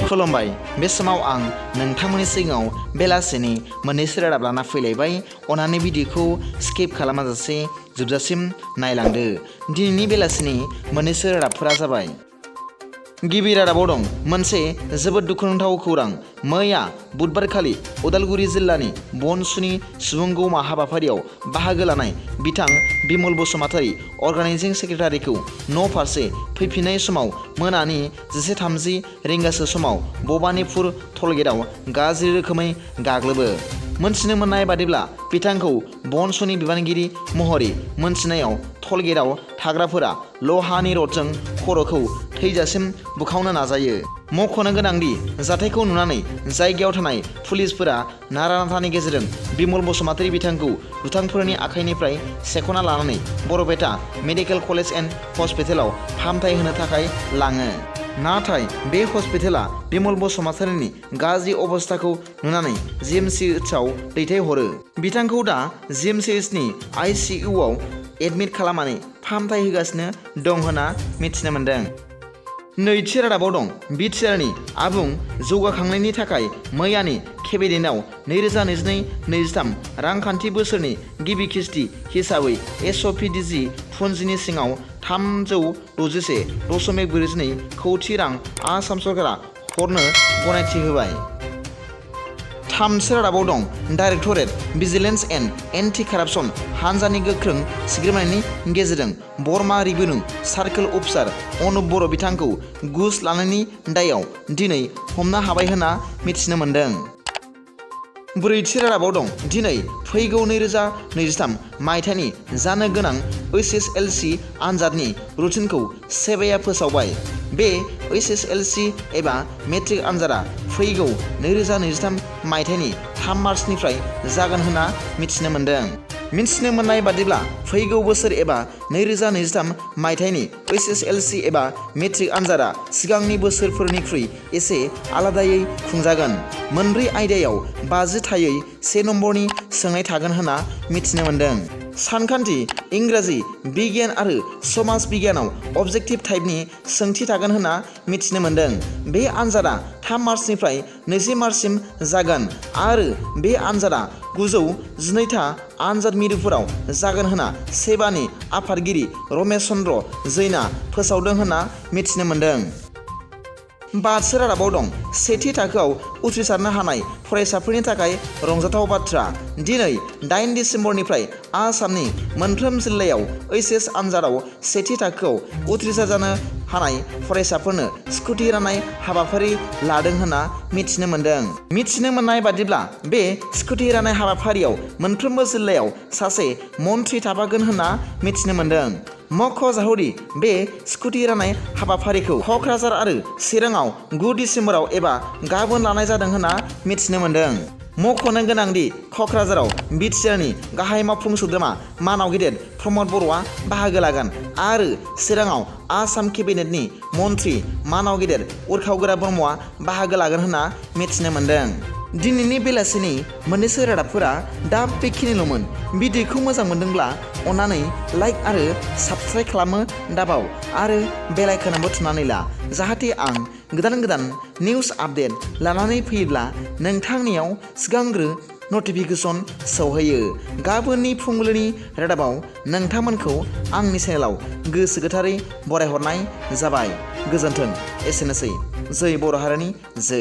खुलुमबाय। बे समाव आं नोंथांमोननि सिगाङाव बेलासिनि मोननैसो रादाब लाना फैलायबाय। अन्नानै भिडिअखौ स्किप खालामाजासे जोबजासिम नायलांदो। दिनैनि बेलासिनि मोननैसो रादाबफोरा जाबाय। गिबि रादाबाव दं मोनसे जोबोद दुखुनांथाव खौरां। मैया बुधबारखालि उदालगुरि जिल्लानि बनसुनि सुबुं गौमा हाबाफारियाव बाहागो लानाय बिथां बिमल बसुमतारी अर्गानाइजिं सेक्रेटारिखौ न' फारसे फैफिननाय समाव मोनानि 11:30 रिंगासो समाव भबानिपुर टलगेटआव गाज्रि रोखोमै गाग्लोबो। मोनथिनो मोननाय बादिब्ला बिथांखौ बनसुनि बिबानगिरि महरै मोनथिनायाव टलगेटआव थाग्राफोरा लहानि रडजों खर'खौ थैजासिम बुखावनो नाजायो। मख'नो गोनांदि जाथायखौ नुनानै जायगायाव थानाय पुलिसफोरा नारा-नाथानि गेजेरजों बिमल बसुमतारी बिथांखौ दुथांफोरनि आखाइनिफ्राय सेख'ना लानानै बरपेटा मेडिकेल कलेज एन्ड हस्पिटालाव फाहामथाय होनो थाखाय लाङो। नाथाय बे हस्पिटाला बिमल बसुमतारीनि गाज्रि अबस्थाखौ नुनानै जिएमसिएचआव दैथायहरो। बिथांखौ दा जिएमसिएचनि आइसिइउआव एडमिट खालामनानै फाहामथाय होगासिनो दं होनना मिथिनो मोन्दों। नैथि रादाबाव दं बिटिआरनि आबुं जौगाखांनायनि थाखाय मैयानि केबिनेटआव 2022-23 रांखान्थि बोसोरनि गिबि किस्ति हिसाबै एसअपिडिजि फुन्जिनि सिङाव 361.42 कौटि रां आसाम सरकारा हरनो गनायथि होबाय। थामथि रादाबाव दं directorate vigilance and anti corruption हानजानि गोख्रों सिग्रोमनायनि गेजेरजों बरमा रिभिनिउ सार्केल अफिसार अनुप बर' बिथांखौ घुस लानायनि दायाव दिनै हमनो हाबाय होनना मिथिनो मोन्दों। ब्रैथि रादाबाव दं दिनै फैगौ 2023 मायथाइनि जानो गोनां HSLC आनजादनि रुटिनखौ सेबाया फोसावबाय। बे HSLC एबा मेट्रिक आनजादा फैगौ 2023 मायथाइनि 3 मार्चनिफ्राय जागोन होनना मिथिनो मोन्दों। मिथिनो मोननाय बादिब्ला फैगौ बोसोर एबा 2023 मायथाइनि HSLC एबा मेट्रिक आनजादा सिगांनि बोसोरफोरनिख्रुइ एसे आलादायै खुंजागोन। मोनब्रै आयदायाव 50 थायै 1 नम्बरनि सोंनाय थागोन होनना मिथिनो मोन्दों। सानखान्थि, इंराजि, बिगियान आरो समाज बिगियानाव अबजेक्टिभ टाइपनि सोंथि थागोन होनना मिथिनो मोन्दों। बे आनजादा 3 मार्चनिफ्राय 20 मार्चसिम जागोन आरो बे आनजादा 912था आनजाद मिरुफोराव जागोन होनना सेबानि आफादगिरि रमेश चन्द्र जैनआ फोसावदों होनना मिथिनो मोन्दों। बाथि रादाबाव दं सेथि थाखोआव उथ्रिसारनो हानाय फरायसाफोरनि थाखाय रंजाथाव बाथ्रा। दिनै 8 दिसेम्बरनिफ्राय आसामनि मोनफ्रोम जिल्लायाव HS आनजादाव सेथि थाखोआव उथ्रिसार जानो हानाय फरायसाफोरनो स्कुटि राननाय हाबाफारि लादों होनना मिथिनो मोन्दों। मिथिनो मोननाय बादिब्ला बे स्कुटि राननाय हाबाफारियाव मोनफ्रोमबो जिल्लायाव सासे मन्थ्रि थाफागोन होनना मिथिनो मोन्दों। मख'जाथावदि बे स्कुटि राननाय हाबाफारिखौ क'क्राझार आरो चिराङाव 9 दिसेम्बराव एबा गाबोन लानाय जादों होनना मिथिनो मोन्दों। मख'नो गोनांदि क'क्राझाराव बिटिआरनि गाहाय मावफुं सोद्रोमा मानाव गेदेर प्रमद बर'आ बाहागो लागोन आरो चिराङाव आसाम केबिनेटनि मन्थ्रि मानाव गेदेर उरखावगोरा ब्रह्मआ बाहागो लागोन होनना मिथिनो मोन्दों। दिनैनि बेलासिनि मोननैसो रादाबफोरा दा बेखिनिल'मोन। भिडिअखौ मोजां मोनदोंब्ला अन्नानै लाइक आरो साबस्क्राइब खालामनो दाबाव आरो बेल आइकनआवबो थुनानै ला, जाहाथे आं गोदान निउस आपडेट लानानै फैयोब्ला नोंथांनियाव सिगांग्रो नटिफिकेसन सौहैयो। गाबोननि फुंबिलिनि रादाबाव नोंथांमोनखौ आंनि चेनेलाव गोसो गोथारै बरायहरनाय जाबाय। गोजोन्थों। एसेनोसै। जै बर' हारिनि जै।